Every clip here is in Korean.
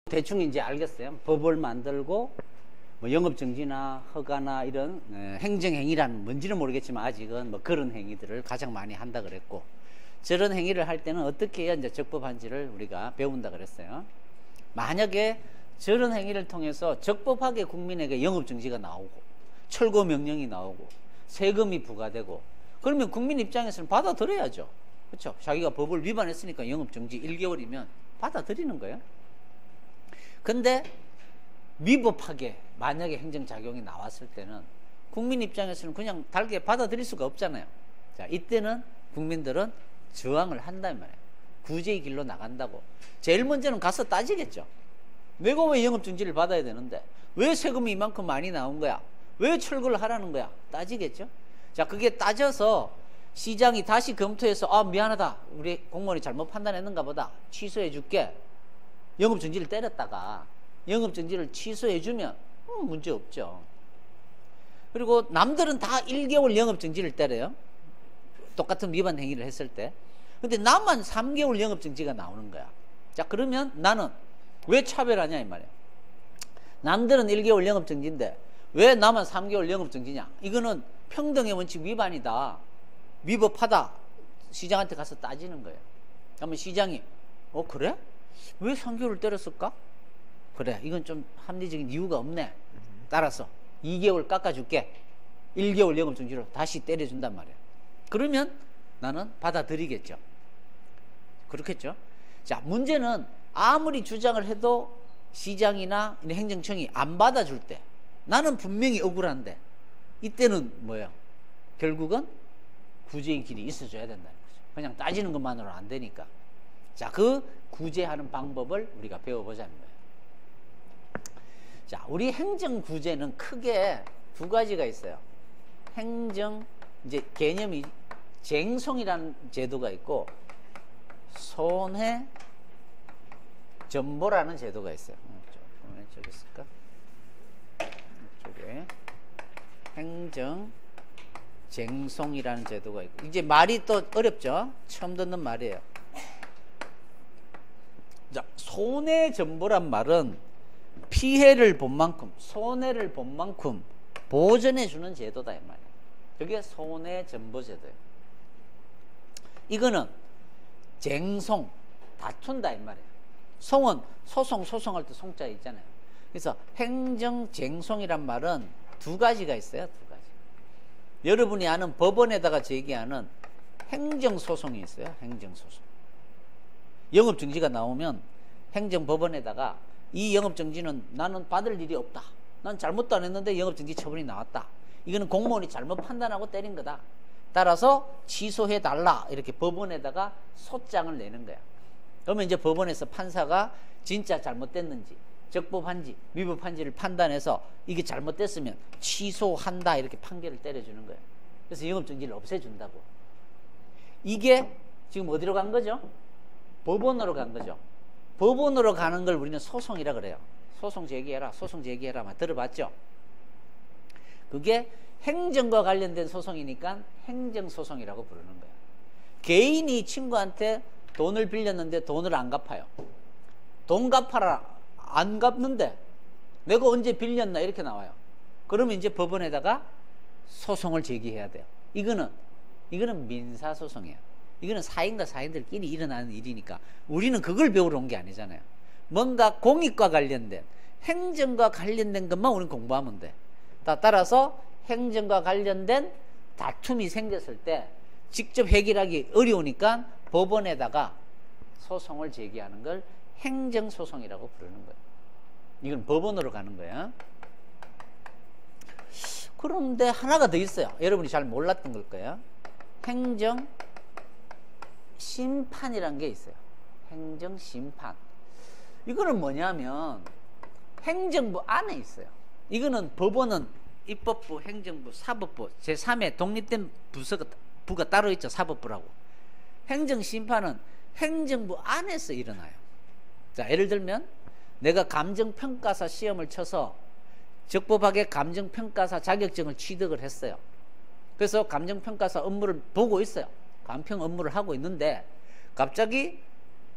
대충 이제 알겠어요. 법을 만들고 뭐 영업정지나 허가나 이런 행정행위란 뭔지는 모르겠지만 아직은 뭐 그런 행위들을 가장 많이 한다 그랬고, 저런 행위를 할 때는 어떻게 해야 이제 적법한지를 우리가 배운다 그랬어요. 만약에 저런 행위를 통해서 적법하게 국민에게 영업정지가 나오고 철거 명령이 나오고 세금이 부과되고, 그러면 국민 입장에서는 받아들여야죠. 그렇죠? 자기가 법을 위반했으니까 영업정지 1개월이면 받아들이는 거예요. 근데 위법하게 만약에 행정작용이 나왔을 때는 국민 입장에서는 그냥 달게 받아들일 수가 없잖아요. 자, 이때는 국민들은 저항을 한단 말이에요. 구제의 길로 나간다고. 제일 먼저는 가서 따지겠죠. 내가 왜 영업정지를 받아야 되는데, 왜 세금이 이만큼 많이 나온 거야, 왜 철거를 하라는 거야, 따지겠죠. 자, 그게 따져서 시장이 다시 검토해서 아, 미안하다, 우리 공무원이 잘못 판단했는가 보다, 취소해 줄게. 영업정지를 때렸다가 영업정지를 취소해주면 문제 없죠. 그리고 남들은 다 1개월 영업정지를 때려요. 똑같은 위반 행위를 했을 때. 근데 나만 3개월 영업정지가 나오는 거야. 자, 그러면 나는 왜 차별하냐 이 말이에요. 남들은 1개월 영업정지인데 왜 나만 3개월 영업정지냐. 이거는 평등의 원칙 위반이다, 위법하다, 시장한테 가서 따지는 거예요. 그러면 시장이 그래? 왜 3개월을 때렸을까? 그래, 이건 좀 합리적인 이유가 없네. 따라서 2개월 깎아줄게. 1개월 영업정지로 다시 때려준단 말이야. 그러면 나는 받아들이겠죠. 그렇겠죠. 자, 문제는 아무리 주장을 해도 시장이나 행정청이 안 받아줄 때, 나는 분명히 억울한데, 이때는 뭐예요? 결국은 구제의 길이 있어줘야 된다는 거죠. 그냥 따지는 것만으로는 안 되니까. 자, 그 구제하는 방법을 우리가 배워보자는 거예요. 자, 우리 행정구제는 크게 두 가지가 있어요. 이제 개념이 쟁송이라는 제도가 있고 손해전보라는 제도가 있어요. 저기 있을까? 이쪽에 행정쟁송이라는 제도가 있고, 이제 말이 또 어렵죠? 처음 듣는 말이에요. 자, 손해전보란 말은 피해를 본 만큼, 손해를 본 만큼 보전해 주는 제도다 이 말이에요. 그게 손해전보제도예요. 이거는 쟁송, 다툰다 이 말이에요. 송은 소송할 때 송자 있잖아요. 그래서 행정쟁송이란 말은 두 가지가 있어요. 두 가지. 여러분이 아는 법원에다가 제기하는 행정소송이 있어요. 행정소송. 영업정지가 나오면 행정법원에다가 이 영업정지는 나는 받을 일이 없다, 난 잘못도 안 했는데 영업정지 처분이 나왔다, 이거는 공무원이 잘못 판단하고 때린 거다, 따라서 취소해달라, 이렇게 법원에다가 소장을 내는 거야. 그러면 이제 법원에서 판사가 진짜 잘못됐는지 적법한지 위법한지를 판단해서 이게 잘못됐으면 취소한다, 이렇게 판결을 때려주는 거예요. 그래서 영업정지를 없애준다고. 이게 지금 어디로 간 거죠? 법원으로 간 거죠. 법원으로 가는 걸 우리는 소송이라 그래요. 소송 제기해라, 소송 제기해라, 막 들어봤죠? 그게 행정과 관련된 소송이니까 행정소송이라고 부르는 거예요. 개인이 친구한테 돈을 빌렸는데 돈을 안 갚아요. 돈 갚아라, 안 갚는데 내가 언제 빌렸나, 이렇게 나와요. 그러면 이제 법원에다가 소송을 제기해야 돼요. 이거는 민사소송이에요. 이거는 사인과 사인들끼리 일어나는 일이니까 우리는 그걸 배우러 온 게 아니잖아요. 뭔가 공익과 관련된, 행정과 관련된 것만 우리는 공부하면 돼. 따라서 행정과 관련된 다툼이 생겼을 때 직접 해결하기 어려우니까 법원에다가 소송을 제기하는 걸 행정소송이라고 부르는 거예요. 이건 법원으로 가는 거야. 그런데 하나가 더 있어요. 여러분이 잘 몰랐던 걸 거예요. 행정심판이라는 게 있어요. 행정심판. 이거는 뭐냐면 행정부 안에 있어요. 이거는 법원은 입법부, 행정부, 사법부 제3의 독립된 부가 따로 있죠. 사법부라고. 행정심판은 행정부 안에서 일어나요. 자, 예를 들면 내가 감정평가사 시험을 쳐서 적법하게 감정평가사 자격증을 취득을 했어요. 그래서 감정평가사 업무를 보고 있어요. 감평 업무를 하고 있는데 갑자기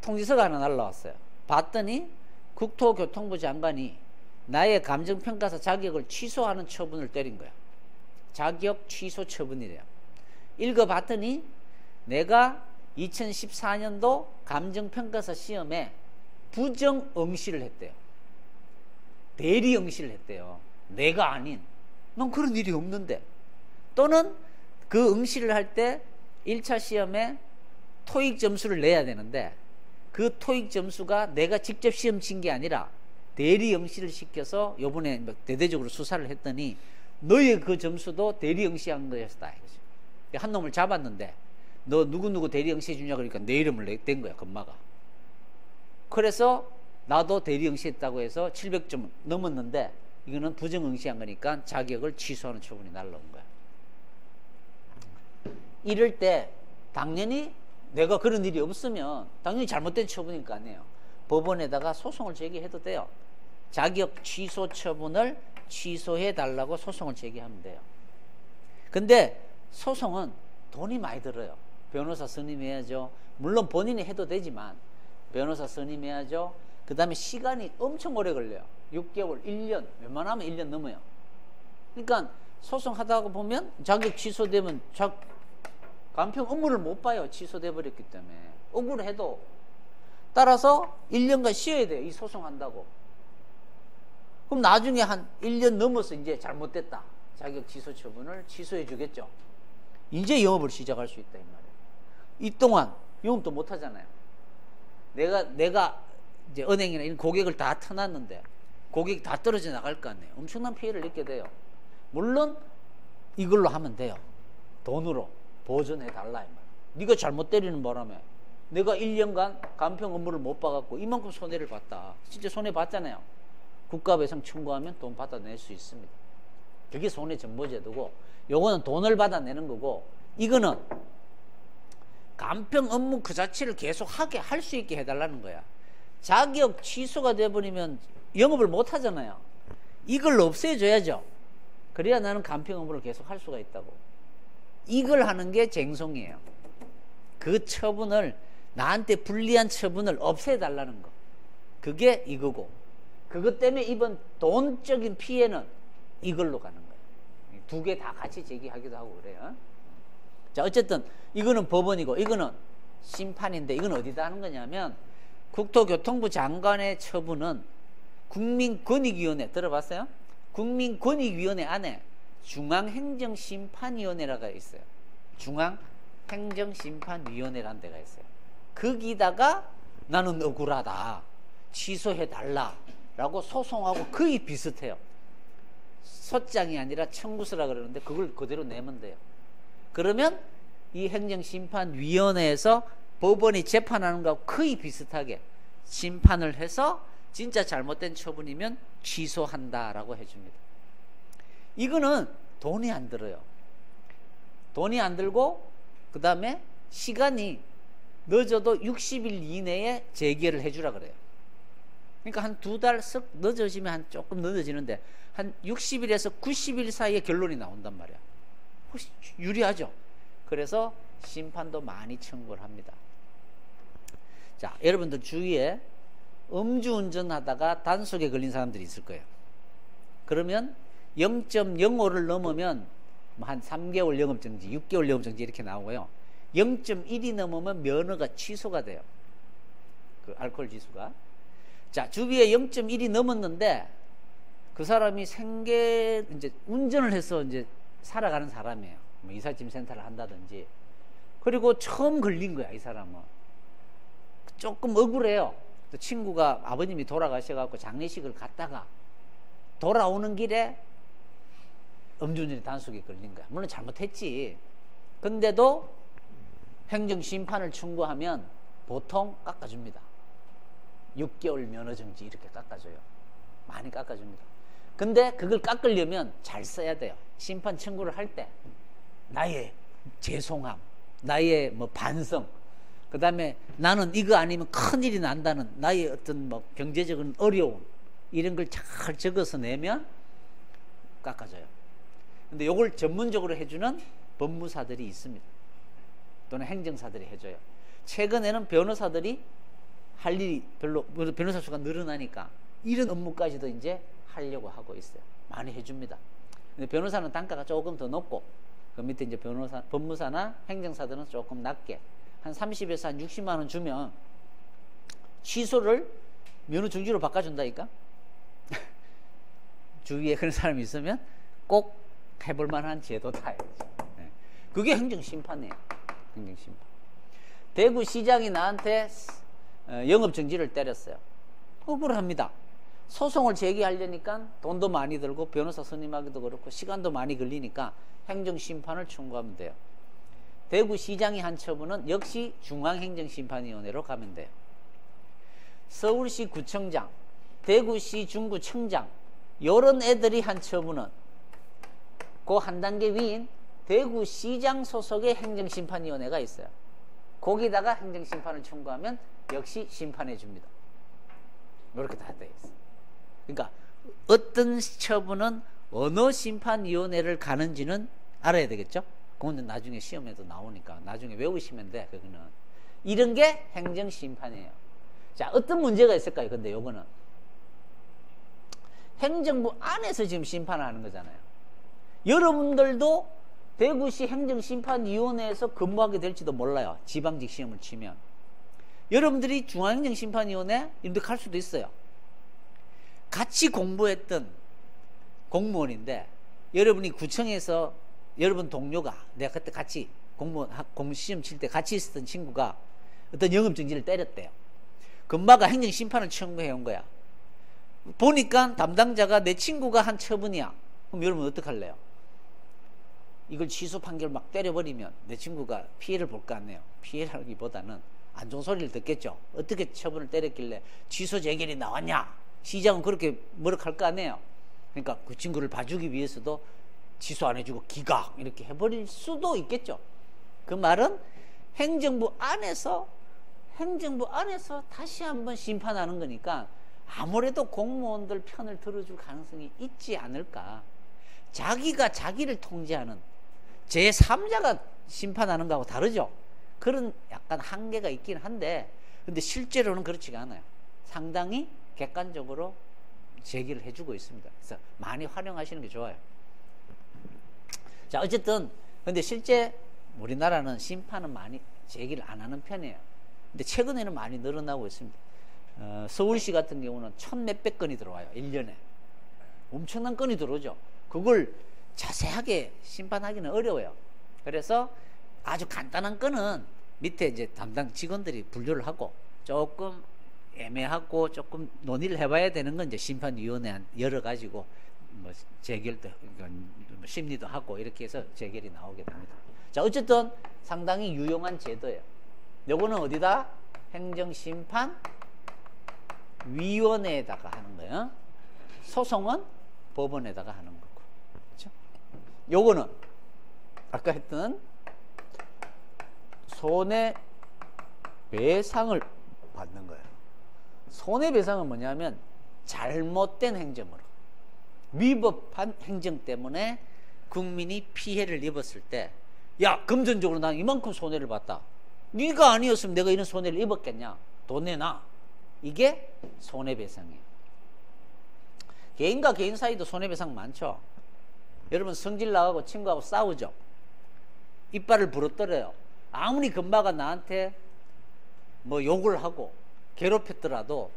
통지서가 하나 날라왔어요. 봤더니 국토교통부 장관이 나의 감정평가사 자격을 취소하는 처분을 때린 거야. 자격 취소 처분이래요. 읽어봤더니 내가 2014년도 감정평가사 시험에 부정 응시를 했대요. 대리 응시를 했대요. 내가 아닌. 넌 그런 일이 없는데. 또는 그 응시를 할 때 1차 시험에 토익 점수를 내야 되는데 그 토익 점수가 내가 직접 시험 친 게 아니라 대리 응시를 시켜서 요번에 대대적으로 수사를 했더니 너의 그 점수도 대리 응시한 거였다. 한 놈을 잡았는데 너 누구누구 대리 응시해 주냐 그러니까 내 이름을 댄 거야, 금마가. 그래서 나도 대리 응시했다고 해서 700점 넘었는데 이거는 부정 응시한 거니까 자격을 취소하는 처분이 날라온 거야. 이럴 때 당연히 내가 그런 일이 없으면 당연히 잘못된 처분일 거 아니에요. 법원에다가 소송을 제기해도 돼요. 자격 취소 처분을 취소해 달라고 소송을 제기하면 돼요. 근데 소송은 돈이 많이 들어요. 변호사 선임해야죠. 물론 본인이 해도 되지만 변호사 선임해야죠. 그 다음에 시간이 엄청 오래 걸려요. 6개월, 1년, 웬만하면 1년 넘어요. 그러니까 소송하다가 보면 자격 취소되면 간평 업무를 못 봐요. 취소돼 버렸기 때문에. 억울해도. 따라서 1년간 쉬어야 돼요. 이 소송한다고. 그럼 나중에 한 1년 넘어서 이제 잘못됐다. 자격 취소 처분을 취소해 주겠죠. 이제 영업을 시작할 수 있다 이 말이에요. 이 동안 영업도 못 하잖아요. 내가 이제 은행이나 이런 고객을 다 터놨는데 고객이 다 떨어져 나갈 거 아니에요. 엄청난 피해를 입게 돼요. 물론 이걸로 하면 돼요. 돈으로 보전해 달라 이 말이에요. 네가 잘못 때리는 바람에 내가 1년간 간평 업무를 못 봐갖고 이만큼 손해를 봤다. 진짜 손해 봤잖아요. 국가배상 청구하면 돈 받아낼 수 있습니다. 그게 손해전보제도고, 요거는 돈을 받아내는 거고, 이거는 간평 업무 그 자체를 계속 하게 할 수 있게 해달라는 거야. 자격 취소가 돼버리면 영업을 못 하잖아요. 이걸 없애줘야죠. 그래야 나는 간평 업무를 계속 할 수가 있다고. 이걸 하는 게 쟁송이에요. 그 처분을, 나한테 불리한 처분을 없애달라는 거. 그게 이거고, 그것 때문에 입은 돈적인 피해는 이걸로 가는 거예요. 두 개 다 같이 제기하기도 하고 그래요. 자, 어쨌든 이거는 법원이고 이거는 심판인데, 이건 어디다 하는 거냐면 국토교통부 장관의 처분은 국민권익위원회 들어봤어요? 국민권익위원회 안에 중앙행정심판위원회라가 있어요. 중앙행정심판위원회라는 데가 있어요. 거기다가 나는 억울하다, 취소해달라 라고 소송하고 거의 비슷해요. 소장이 아니라 청구서라 그러는데 그걸 그대로 내면 돼요. 그러면 이 행정심판위원회에서 법원이 재판하는 거하고 거의 비슷하게 심판을 해서 진짜 잘못된 처분이면 취소한다라고 해줍니다. 이거는 돈이 안 들어요. 돈이 안 들고, 그 다음에 시간이 늦어도 60일 이내에 재개를 해주라 그래요. 그러니까 한 2달 쓱 늦어지면 한 조금 늦어지는데 한 60일에서 90일 사이에 결론이 나온단 말이야. 혹시 유리하죠? 그래서 심판도 많이 청구를 합니다. 자, 여러분들 주위에 음주운전 하다가 단속에 걸린 사람들이 있을 거예요. 그러면 0.05를 넘으면 한 3개월 영업정지, 6개월 영업정지 이렇게 나오고요. 0.1이 넘으면 면허가 취소가 돼요. 그 알코올 지수가. 자, 주위에 0.1이 넘었는데 그 사람이 이제 운전을 해서 이제 살아가는 사람이에요. 뭐 이삿짐 센터를 한다든지. 그리고 처음 걸린 거야, 이 사람은. 조금 억울해요. 또 친구가 아버님이 돌아가셔갖고 장례식을 갔다가 돌아오는 길에 음주운전이 단속에 걸린 거야. 물론 잘못했지. 근데도 행정심판을 청구하면 보통 깎아줍니다. 6개월 면허정지 이렇게 깎아줘요. 많이 깎아줍니다. 근데 그걸 깎으려면 잘 써야 돼요. 심판 청구를 할 때 나의 죄송함, 나의 뭐 반성, 그 다음에 나는 이거 아니면 큰일이 난다는 나의 어떤 뭐 경제적인 어려움, 이런 걸 잘 적어서 내면 깎아줘요. 근데 이걸 전문적으로 해주는 법무사들이 있습니다. 또는 행정사들이 해줘요. 최근에는 변호사들이 할 일이 별로, 변호사 수가 늘어나니까 이런 업무까지도 이제 하려고 하고 있어요. 많이 해줍니다. 근데 변호사는 단가가 조금 더 높고, 그 밑에 이제 법무사나 행정사들은 조금 낮게, 한 30에서 한 60만 원 주면 취소를 면허 중지로 바꿔준다니까? 주위에 그런 사람이 있으면 꼭 해볼 만한 제도다. 그게 행정심판이에요. 행정심판. 대구시장이 나한테 영업정지를 때렸어요. 억울합니다. 소송을 제기하려니까 돈도 많이 들고 변호사 선임하기도 그렇고 시간도 많이 걸리니까 행정심판을 청구하면 돼요. 대구시장이 한 처분은 역시 중앙행정심판위원회로 가면 돼요. 서울시 구청장, 대구시 중구청장 요런 애들이 한 처분은 그 한 단계 위인 대구시장 소속의 행정심판위원회가 있어요. 거기다가 행정심판을 청구하면 역시 심판해 줍니다. 이렇게 다 되어 있어요. 그러니까 어떤 처분은 어느 심판위원회를 가는지는 알아야 되겠죠. 그건 나중에 시험에도 나오니까 나중에 외우시면 돼. 그거는 이런 게 행정심판이에요. 자, 어떤 문제가 있을까요? 근데 요거는 행정부 안에서 지금 심판을 하는 거잖아요. 여러분들도 대구시 행정심판위원회에서 근무하게 될지도 몰라요. 지방직 시험을 치면. 여러분들이 중앙행정심판위원회 이런 데 갈 수도 있어요. 같이 공부했던 공무원인데 여러분이 구청에서 여러분 동료가, 내가 그때 같이 공무원 시험 칠 때 같이 있었던 친구가 어떤 영업정지를 때렸대요. 금마가 행정심판을 청구해 온 거야. 보니까 담당자가 내 친구가 한 처분이야. 그럼 여러분 어떡할래요? 이걸 취소 판결 막 때려버리면 내 친구가 피해를 볼 거 아니에요. 피해라기보다는 안 좋은 소리를 듣겠죠. 어떻게 처분을 때렸길래 취소 재결이 나왔냐? 시장은 그렇게 뭐라 할 거 아니에요. 그러니까 그 친구를 봐주기 위해서도 취소 안 해주고 기각 이렇게 해버릴 수도 있겠죠. 그 말은 행정부 안에서 다시 한번 심판하는 거니까 아무래도 공무원들 편을 들어줄 가능성이 있지 않을까. 자기가 자기를 통제하는 제3자가 심판하는 거하고 다르죠. 그런 약간 한계가 있긴 한데 근데 실제로는 그렇지가 않아요. 상당히 객관적으로 제기를 해주고 있습니다. 그래서 많이 활용하시는 게 좋아요. 자, 어쨌든 근데 실제 우리나라는 심판은 많이 제기를 안 하는 편이에요. 근데 최근에는 많이 늘어나고 있습니다. 서울시 같은 경우는 1000몇백 건이 들어와요. 1년에. 엄청난 건이 들어오죠. 그걸 자세하게 심판하기는 어려워요. 그래서 아주 간단한 건은 밑에 이제 담당 직원들이 분류를 하고 조금 애매하고 조금 논의를 해봐야 되는 건 이제 심판위원회 열어가지고 뭐 재결도 심리도 하고 이렇게 해서 재결이 나오게 됩니다. 자, 어쨌든 상당히 유용한 제도예요. 요거는 어디다? 행정심판위원회에다가 하는 거예요. 소송은 법원에다가 하는 거고. 그렇죠? 요거는 아까 했던 손해배상을 받는 거예요. 손해배상은 뭐냐면 잘못된 행정으로 위법한 행정 때문에 국민이 피해를 입었을 때, 야, 금전적으로 난 이만큼 손해를 봤다. 네가 아니었으면 내가 이런 손해를 입었겠냐? 돈 내놔. 이게 손해배상이에요. 개인과 개인 사이도 손해배상 많죠. 여러분 성질 나가고 친구하고 싸우죠. 이빨을 부러뜨려요. 아무리 금마가 나한테 뭐 욕을 하고 괴롭혔더라도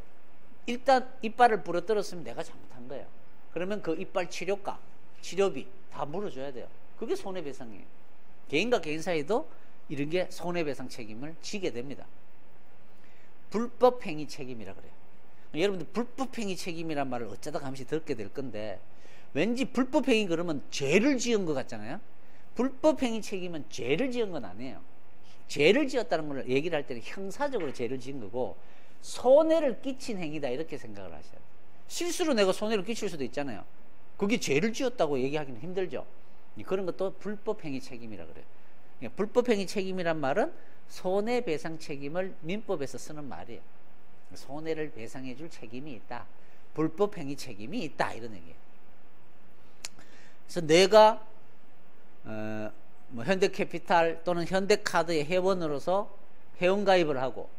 일단 이빨을 부러뜨렸으면 내가 잘못한 거예요. 그러면 그 이빨 치료가, 치료비 다 물어줘야 돼요. 그게 손해배상이에요. 개인과 개인 사이도 이런 게 손해배상 책임을 지게 됩니다. 불법행위 책임이라 그래요. 여러분들 불법행위 책임이란 말을 어쩌다가 한 번씩 듣게 될 건데 왠지 불법행위 그러면 죄를 지은 것 같잖아요. 불법행위 책임은 죄를 지은 건 아니에요. 죄를 지었다는 걸 얘기를 할 때는 형사적으로 죄를 지은 거고 손해를 끼친 행위다 이렇게 생각을 하셔야 돼요. 실수로 내가 손해를 끼칠 수도 있잖아요. 그게 죄를 지었다고 얘기하기는 힘들죠. 그런 것도 불법행위 책임이라 그래요. 불법행위 책임이란 말은 손해배상 책임을 민법에서 쓰는 말이에요. 손해를 배상해 줄 책임이 있다. 불법행위 책임이 있다. 이런 얘기예요. 그래서 내가 뭐 현대캐피탈 또는 현대카드의 회원으로서 회원가입을 하고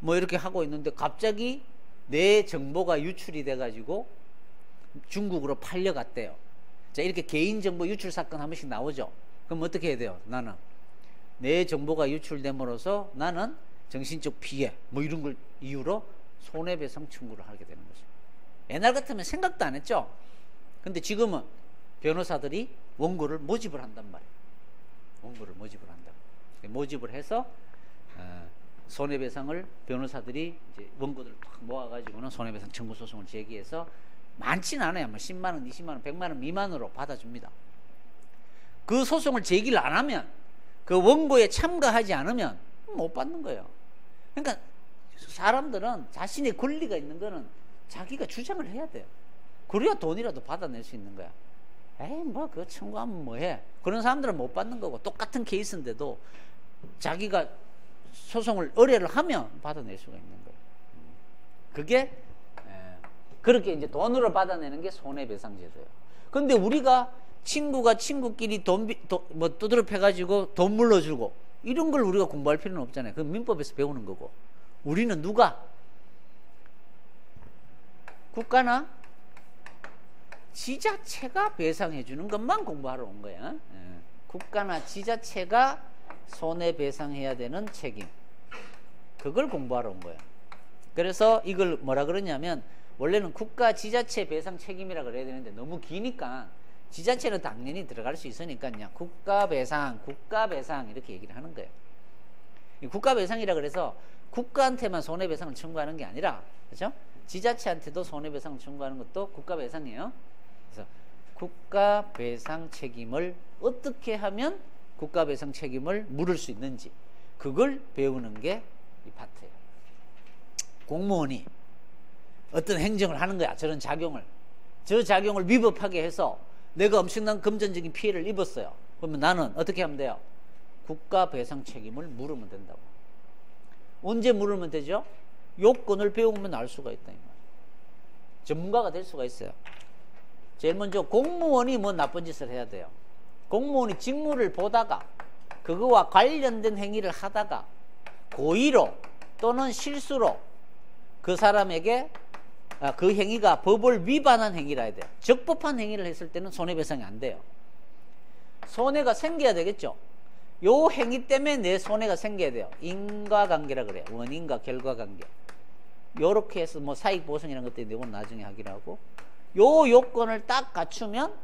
뭐 이렇게 하고 있는데 갑자기 내 정보가 유출이 돼가지고 중국으로 팔려갔대요. 자, 이렇게 개인정보 유출 사건 한 번씩 나오죠. 그럼 어떻게 해야 돼요? 나는 내 정보가 유출됨으로써 나는 정신적 피해 뭐 이런 걸 이유로 손해배상 청구를 하게 되는 거죠. 옛날 같으면 생각도 안 했죠. 근데 지금은 변호사들이 원고를 모집을 한단 말이에요. 원고를 모집을 한다. 모집을 해서 손해배상을 변호사들이 이제 원고들을 탁 모아가지고는 손해배상 청구 소송을 제기해서 많지는 않아요. 뭐 10만 원, 20만 원, 100만 원 미만으로 받아줍니다. 그 소송을 제기를 안 하면, 그 원고에 참가하지 않으면 못 받는 거예요. 그러니까 사람들은 자신의 권리가 있는 거는 자기가 주장을 해야 돼요. 그래야 돈이라도 받아낼 수 있는 거야. 에이, 뭐 그거 청구하면 뭐해. 그런 사람들은 못 받는 거고, 똑같은 케이스인데도 자기가 소송을 의뢰를 하면 받아낼 수가 있는 거예요. 그게 그렇게 이제 돈으로 받아내는 게 손해배상제도예요. 근데 우리가 친구가 친구끼리 뭐 두드려 패가지고 돈 물러주고 이런 걸 우리가 공부할 필요는 없잖아요. 그건 민법에서 배우는 거고. 우리는 누가? 국가나 지자체가 배상해 주는 것만 공부하러 온 거야. 국가나 지자체가 손해배상해야 되는 책임, 그걸 공부하러 온 거야. 그래서 이걸 뭐라 그러냐면, 원래는 국가 지자체 배상 책임이라 그래야 되는데 너무 기니까 지자체는 당연히 들어갈 수 있으니까 그냥 국가배상 이렇게 얘기를 하는 거예요. 국가배상이라 그래서 국가한테만 손해배상을 청구하는 게 아니라, 그렇죠? 지자체한테도 손해배상을 청구하는 것도 국가배상이에요. 그래서 국가배상 책임을 어떻게 하면 국가배상 책임을 물을 수 있는지, 그걸 배우는 게 이 파트예요. 공무원이 어떤 행정을 하는 거야. 저런 작용을. 저 작용을 위법하게 해서 내가 엄청난 금전적인 피해를 입었어요. 그러면 나는 어떻게 하면 돼요? 국가배상 책임을 물으면 된다고. 언제 물으면 되죠? 요건을 배우면 알 수가 있다, 이 말이에요. 전문가가 될 수가 있어요. 제일 먼저 공무원이 뭐 나쁜 짓을 해야 돼요. 공무원이 직무를 보다가 그거와 관련된 행위를 하다가 고의로 또는 실수로 그 사람에게 그 행위가 법을 위반한 행위라 해야 돼요. 적법한 행위를 했을 때는 손해배상이 안 돼요. 손해가 생겨야 되겠죠. 요 행위 때문에 내 손해가 생겨야 돼요. 인과관계라 그래요. 원인과 결과관계. 요렇게 해서 뭐 사익보상이라는 것도 있는데 이건 나중에 하기로 하고, 요 요건을 딱 갖추면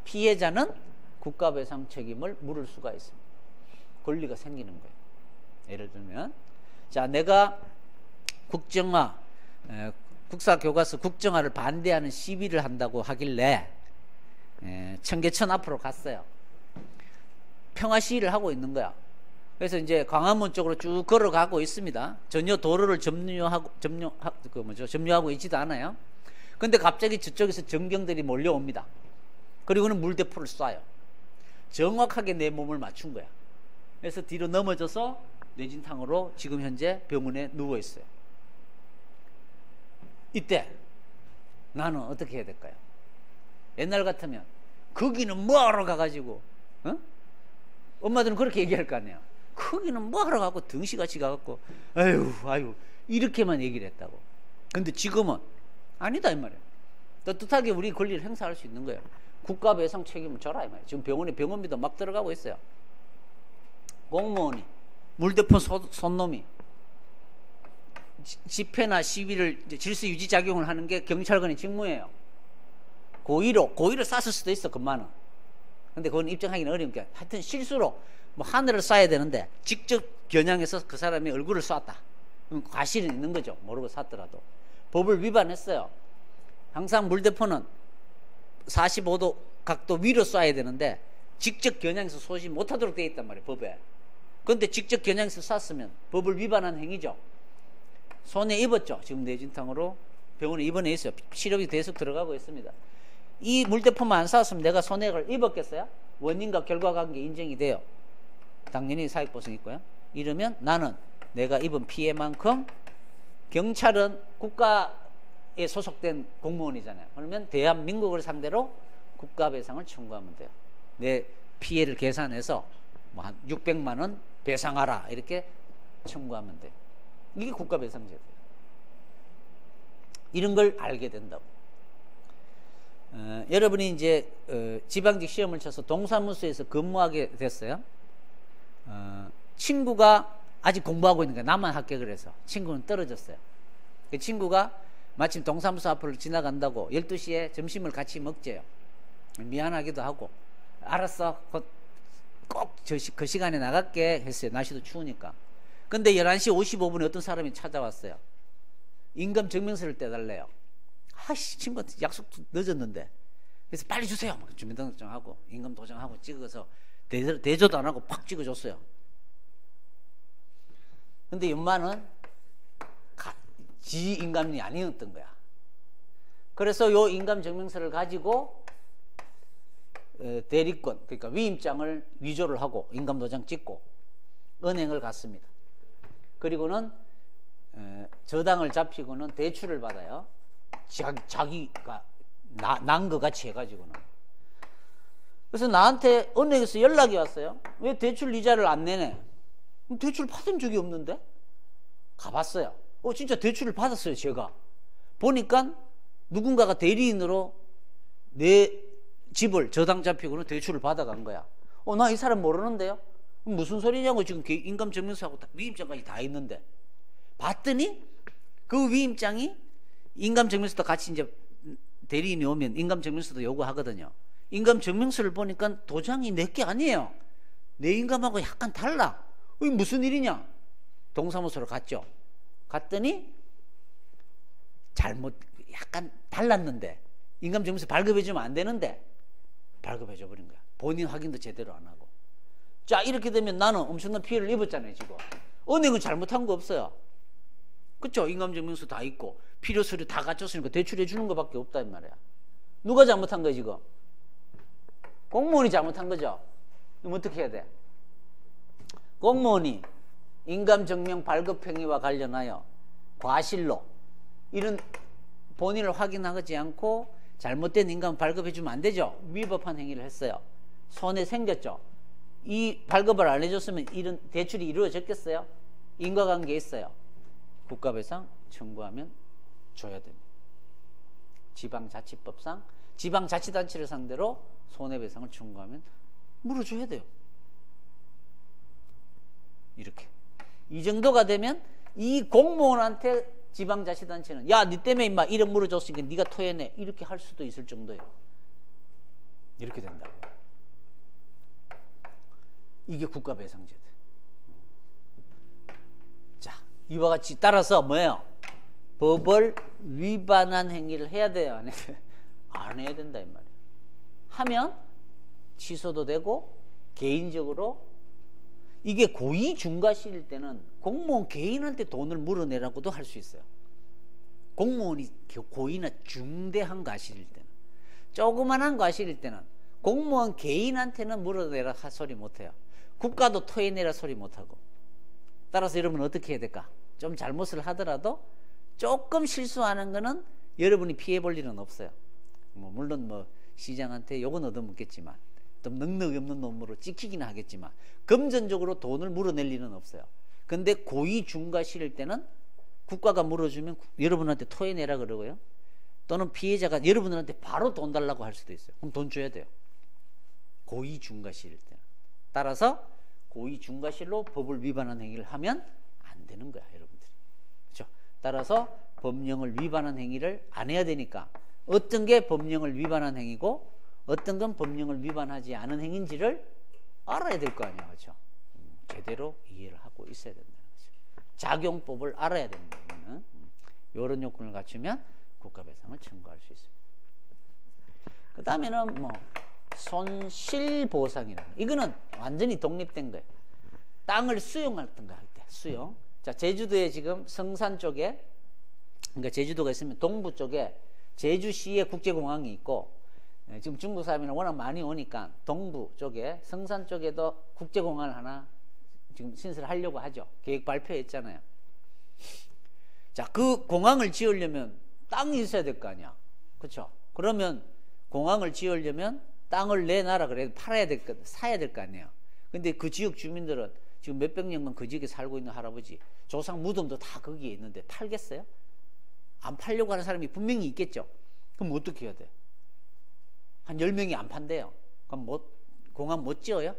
피해자는 국가배상 책임을 물을 수가 있습니다. 권리가 생기는 거예요. 예를 들면, 자, 내가 국정화, 국사교과서 국정화를 반대하는 시위를 한다고 하길래 청계천 앞으로 갔어요. 평화 시위를 하고 있는 거야. 그래서 이제 광화문 쪽으로 쭉 걸어가고 있습니다. 전혀 도로를 점유하고 있지도 않아요. 근데 갑자기 저쪽에서 전경들이 몰려옵니다. 그리고는 물대포를 쏴요. 정확하게 내 몸을 맞춘 거야. 그래서 뒤로 넘어져서 뇌진탕으로 지금 현재 병원에 누워 있어요. 이때 나는 어떻게 해야 될까요? 옛날 같으면 거기는 뭐하러 가가지고, 엄마들은 그렇게 얘기할 거 아니에요. 거기는 뭐하러 가고 등시같이 가갖고 아유 이렇게만 얘기를 했다고. 근데 지금은 아니다 이 말이에요. 떳떳하게 우리 권리를 행사할 수 있는 거예요. 국가배상 책임을 져라 이 말이에요. 지금 병원에 병원비도 막 들어가고 있어요. 공무원이, 물대포 손놈이 집회나 시위를 질서 유지 작용을 하는 게 경찰관의 직무예요. 고의로 쐈을 수도 있어. 그만은. 근데 그건 입증하기는 어려우니까 하여튼 실수로 뭐 하늘을 쏴야 되는데 직접 겨냥해서 그 사람의 얼굴을 쐈다. 그럼 과실은 있는 거죠. 모르고 쐈더라도. 법을 위반했어요. 항상 물대포는 45도 각도 위로 쏴야 되는데 직접 겨냥해서 쏘지 못하도록 되어 있단 말이에요. 법에. 그런데 직접 겨냥해서 쐈으면 법을 위반한 행위죠. 손에 입었죠. 지금 뇌진탕으로 병원에 입원해 있어요. 시력이 계속 들어가고 있습니다. 이 물대포만 안 쐈으면 내가 손해를 입었겠어요? 원인과 결과관계 인정이 돼요. 당연히 사익보상이 있고요. 이러면 나는 내가 입은 피해만큼, 경찰은 국가에 소속된 공무원이잖아요. 그러면 대한민국을 상대로 국가배상을 청구하면 돼요. 내 피해를 계산해서 뭐 한 600만 원 배상하라 이렇게 청구하면 돼요. 이게 국가배상제도예요. 이런 걸 알게 된다고. 여러분이 이제 지방직 시험을 쳐서 동사무소에서 근무하게 됐어요. 친구가 아직 공부하고 있는 거야. 나만 합격을 해서. 친구는 떨어졌어요. 그 친구가 마침 동사무소 앞을 지나간다고 12시에 점심을 같이 먹재요. 미안하기도 하고 알았어, 꼭 그 시간에 나갈게 했어요. 날씨도 추우니까. 근데 11시 55분에 어떤 사람이 찾아왔어요. 임금증명서를 떼달래요. 아씨, 친구한테 약속도 늦었는데. 그래서 빨리 주세요. 주민등록증하고 임금도장하고 찍어서 대조도 안 하고 팍 찍어줬어요. 근데 연마는 지 인감이 아니었던 거야. 그래서 요 인감증명서를 가지고 대리권, 그러니까 위임장을 위조를 하고 인감도장 찍고 은행을 갔습니다. 그리고는 저당을 잡히고는 대출을 받아요. 자기가 난 것 같이 해가지고는. 그래서 나한테 은행에서 연락이 왔어요. 왜 대출 이자를 안 내네? 대출 받은 적이 없는데? 가봤어요. 진짜 대출을 받았어요. 제가 보니까 누군가가 대리인으로 내 집을 저당 잡히고는 대출을 받아간 거야. 나 이 사람 모르는데요? 무슨 소리냐고. 지금 인감증명서하고 위임장까지 다 있는데. 봤더니 그 위임장이 인감증명서도 같이 이제 대리인이 오면 인감증명서도 요구하거든요. 인감증명서를 보니까 도장이 내게 아니에요. 내 인감하고 약간 달라. 이게 무슨 일이냐? 동사무소로 갔죠. 갔더니 잘못 약간 달랐는데 인감증명서 발급해주면 안 되는데 발급해줘 버린 거야. 본인 확인도 제대로 안 하고. 자, 이렇게 되면 나는 엄청난 피해를 입었잖아요. 지금 은행은 잘못한 거 없어요. 그쵸? 인감증명서 다 있고 필요 서류 다 갖췄으니까 대출해 주는 것밖에 없다 이 말이야. 누가 잘못한 거야 지금? 공무원이 잘못한 거죠. 그럼 어떻게 해야 돼? 공무원이 인감증명 발급행위와 관련하여 과실로 이런 본인을 확인하지 않고 잘못된 인감 발급해주면 안 되죠. 위법한 행위를 했어요. 손해 생겼죠. 이 발급을 안 해줬으면 이런 대출이 이루어졌겠어요? 인과관계 있어요. 국가배상 청구하면 줘야 됩니다. 지방자치법상 지방자치단체를 상대로 손해배상을 청구하면 물어줘야 돼요. 이렇게 이 정도가 되면 이 공무원한테 지방자치단체는 야, 니 때문에 임마 1억 물어줬으니까 니가 토해내 이렇게 할 수도 있을 정도예요. 이렇게 된다고. 이게 국가배상제도. 자, 이와 같이 따라서 뭐예요? 법을 위반한 행위를 해야 돼요? 안 해야 돼요? 안 해야 된다 이 말이에요. 하면 취소도 되고 개인적으로 이게 고의 중과실일 때는 공무원 개인한테 돈을 물어내라고도 할 수 있어요. 공무원이 고의나 중대한 과실일 때는. 조그만한 과실일 때는 공무원 개인한테는 물어내라 소리 못해요. 국가도 토해내라 소리 못하고. 따라서 여러분 어떻게 해야 될까? 좀 잘못을 하더라도 조금 실수하는 거는 여러분이 피해볼 일은 없어요. 물론 시장한테 욕은 얻어먹겠지만 좀 능력이 없는 놈으로 찍히기는 하겠지만 금전적으로 돈을 물어낼 일은 없어요. 근데 고의 중과실일 때는 국가가 물어주면 여러분한테 토해내라 그러고요. 또는 피해자가 여러분한테 바로 돈 달라고 할 수도 있어요. 그럼 돈 줘야 돼요. 고의 중과실일 때는. 따라서 고의 중과실로 법을 위반한 행위를 하면 안 되는 거야, 여러분들이. 그렇죠? 따라서 법령을 위반한 행위를 안 해야 되니까 어떤 게 법령을 위반한 행위고 어떤 건 법령을 위반하지 않은 행위인지를 알아야 될 거 아니야, 그렇죠? 제대로 이해를 하고 있어야 된다는 거죠. 작용법을 알아야 됩니다. 이런 요건을 갖추면 국가배상을 청구할 수 있습니다. 그 다음에는 손실보상이라는, 이거는 완전히 독립된 거예요. 땅을 수용했던가 할 때, 수용. 자, 제주도에 지금 성산 쪽에, 그러니까 제주도가 있으면 동부 쪽에 제주시에 국제공항이 있고, 지금 중국 사람이 워낙 많이 오니까 동부 쪽에 성산 쪽에도 국제공항을 하나 지금 신설하려고 하죠. 계획 발표했잖아요. 자, 그 공항을 지으려면 땅이 있어야 될 거 아니야. 그렇죠? 그러면 공항을 지으려면 땅을 내놔라 그래 팔아야 될 거, 사야 될 거 아니에요. 근데 그 지역 주민들은 지금 몇백 년간 그 지역에 살고 있는 할아버지 조상 무덤도 다 거기에 있는데 팔겠어요? 안 팔려고 하는 사람이 분명히 있겠죠. 그럼 어떻게 해야 돼? 한 10명이 안 판대요. 그럼 공항 못 지어요?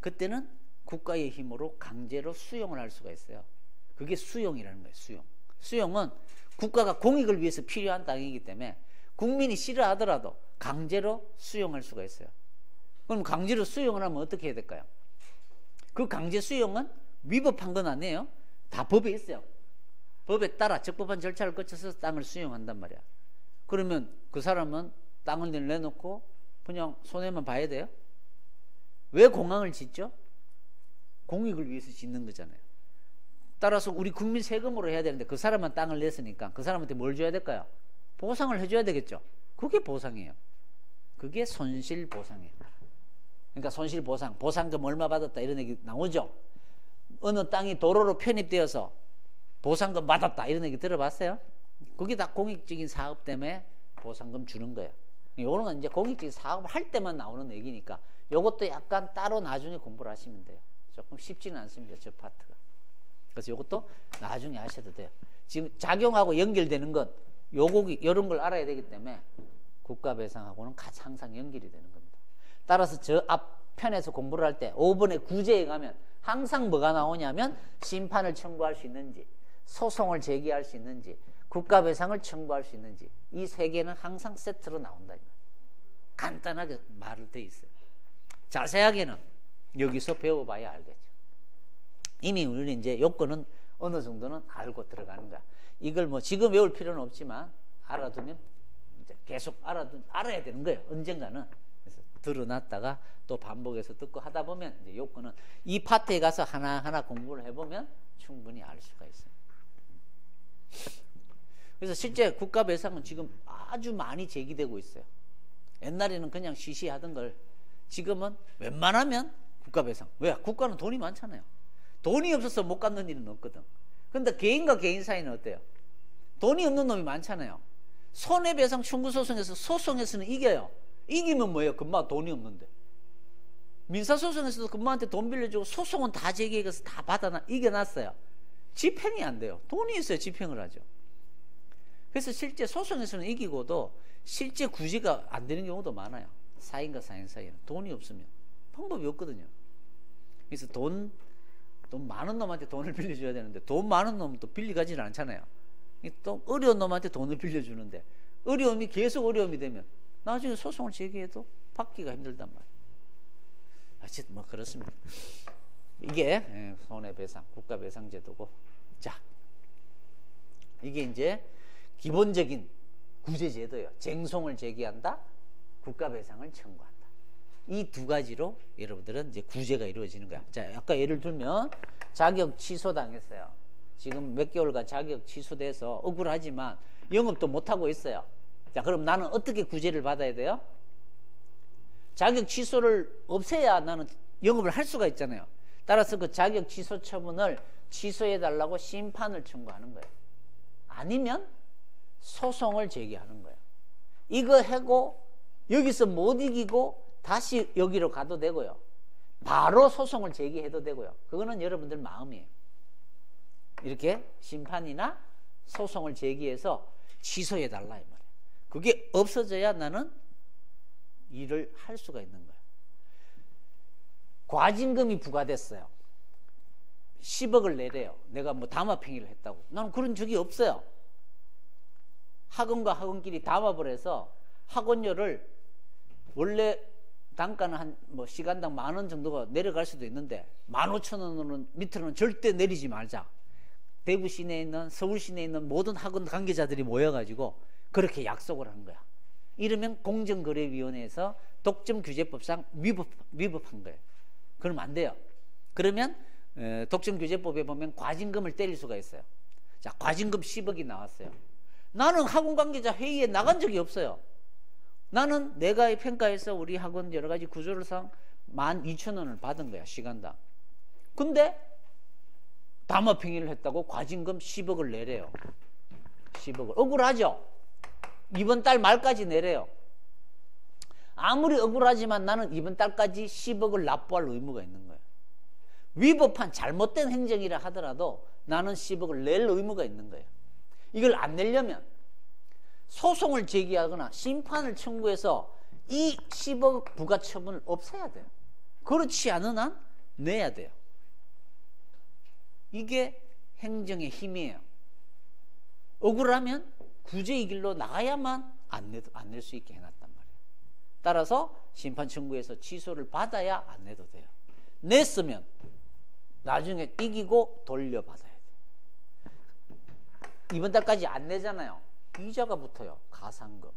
그때는 국가의 힘으로 강제로 수용을 할 수가 있어요. 그게 수용이라는 거예요. 수용. 수용은 국가가 공익을 위해서 필요한 땅이기 때문에 국민이 싫어하더라도 강제로 수용할 수가 있어요. 그럼 강제로 수용을 하면 어떻게 해야 될까요? 그 강제 수용은 위법한 건 아니에요. 다 법에 있어요. 법에 따라 적법한 절차를 거쳐서 땅을 수용한단 말이야. 그러면 그 사람은 땅을 내놓고 그냥 손해만 봐야 돼요? 왜 공항을 짓죠? 공익을 위해서 짓는 거잖아요. 따라서 우리 국민 세금으로 해야 되는데 그 사람만 땅을 냈으니까 그 사람한테 뭘 줘야 될까요? 보상을 해줘야 되겠죠. 그게 보상이에요. 그게 손실보상이에요. 그러니까 손실보상, 보상금 얼마 받았다 이런 얘기 나오죠. 어느 땅이 도로로 편입되어서 보상금 받았다 이런 얘기 들어봤어요? 그게 다 공익적인 사업 때문에 보상금 주는 거예요. 요거는 이제 공익적인 사업을 할 때만 나오는 얘기니까 요것도 약간 따로 나중에 공부를 하시면 돼요. 조금 쉽지는 않습니다. 저 파트가. 그래서 요것도 나중에 하셔도 돼요. 지금 작용하고 연결되는 건 요거기 이런 걸 알아야 되기 때문에 국가배상하고는 항상 연결이 되는 겁니다. 따라서 저 앞편에서 공부를 할 때 5번의 구제에 가면 항상 뭐가 나오냐면 심판을 청구할 수 있는지, 소송을 제기할 수 있는지, 국가배상을 청구할 수 있는지 이 세 개는 항상 세트로 나온다. 간단하게 말을 돼 있어요. 자세하게는 여기서 배워봐야 알겠죠. 이미 우리는 이제 요건은 어느 정도는 알고 들어가는 거야. 이걸 뭐 지금 외울 필요는 없지만 알아두면 이제 계속 알아야 되는 거예요. 언젠가는. 그래서 들어놨다가 또 반복해서 듣고 하다 보면 이제 요건은 이 파트에 가서 하나하나 공부를 해보면 충분히 알 수가 있어요. 그래서 실제 국가배상은 지금 아주 많이 제기되고 있어요. 옛날에는 그냥 시시하던 걸 지금은 웬만하면 국가배상. 왜? 국가는 돈이 많잖아요. 돈이 없어서 못 갖는 일은 없거든. 근데 개인과 개인 사이는 어때요? 돈이 없는 놈이 많잖아요. 손해배상 청구소송에서 소송에서는 이겨요. 이기면 뭐예요? 금방 돈이 없는데. 민사소송에서도 금방한테 돈 빌려주고 소송은 다 제기해서 다 이겨놨어요. 집행이 안 돼요. 돈이 있어야 집행을 하죠. 그래서 실제 소송에서는 이기고도 실제 구제가 안 되는 경우도 많아요. 사인과 사인 사이에는 돈이 없으면 방법이 없거든요. 그래서 돈 많은 놈한테 돈을 빌려줘야 되는데 돈 많은 놈은 또 빌려가지는 않잖아요. 또 어려운 놈한테 돈을 빌려주는데 어려움이 계속 어려움이 되면 나중에 소송을 제기해도 받기가 힘들단 말이에요. 어쨌든 뭐 그렇습니다. 이게 손해배상, 국가배상제도고, 자, 이게 이제 기본적인 구제제도예요. 쟁송을 제기한다, 국가배상을 청구한다. 이 두 가지로 여러분들은 이제 구제가 이루어지는 거야. 자, 아까 예를 들면 자격 취소당했어요. 지금 몇 개월간 자격 취소돼서 억울하지만 영업도 못하고 있어요. 자, 그럼 나는 어떻게 구제를 받아야 돼요? 자격 취소를 없애야 나는 영업을 할 수가 있잖아요. 따라서 그 자격 취소 처분을 취소해달라고 심판을 청구하는 거예요. 아니면 소송을 제기하는 거예요. 이거 하고 여기서 못 이기고 다시 여기로 가도 되고요. 바로 소송을 제기해도 되고요. 그거는 여러분들 마음이에요. 이렇게 심판이나 소송을 제기해서 취소해달라 이 말이에요. 그게 없어져야 나는 일을 할 수가 있는 거예요. 과징금이 부과됐어요. 10억을 내래요. 내가 뭐 담합행위를 했다고. 나는 그런 적이 없어요. 학원과 학원끼리 담합을 해서 학원료를 원래 단가는 한 뭐 시간당 10,000원 정도가 내려갈 수도 있는데 15,000원으로는 밑으로는 절대 내리지 말자. 대구 시내에 있는 서울 시내에 있는 모든 학원 관계자들이 모여가지고 그렇게 약속을 한 거야. 이러면 공정거래위원회에서 독점규제법상 위법한 거예요. 그러면 안 돼요. 그러면 독점규제법에 보면 과징금을 때릴 수가 있어요. 자, 과징금 10억이 나왔어요. 나는 학원 관계자 회의에 나간 적이 없어요. 나는 내가 평가해서 우리 학원 여러 가지 구조를상 12,000원을 받은 거야, 시간당. 근데 담합행위를 했다고 과징금 10억을 내래요. 10억을. 억울하죠? 이번 달 말까지 내래요. 아무리 억울하지만 나는 이번 달까지 10억을 납부할 의무가 있는 거예요. 위법한 잘못된 행정이라 하더라도 나는 10억을 낼 의무가 있는 거예요. 이걸 안 내려면 소송을 제기하거나 심판을 청구해서 이 10억 부가처분을 없애야 돼요. 그렇지 않은 한 내야 돼요. 이게 행정의 힘이에요. 억울하면 구제의 길로 나가야만 안 낼 수 있게 해놨단 말이에요. 따라서 심판 청구에서 취소를 받아야 안 내도 돼요. 냈으면 나중에 이기고 돌려받아야 돼요. 이번 달까지 안 내잖아요. 이자가 붙어요. 가상금.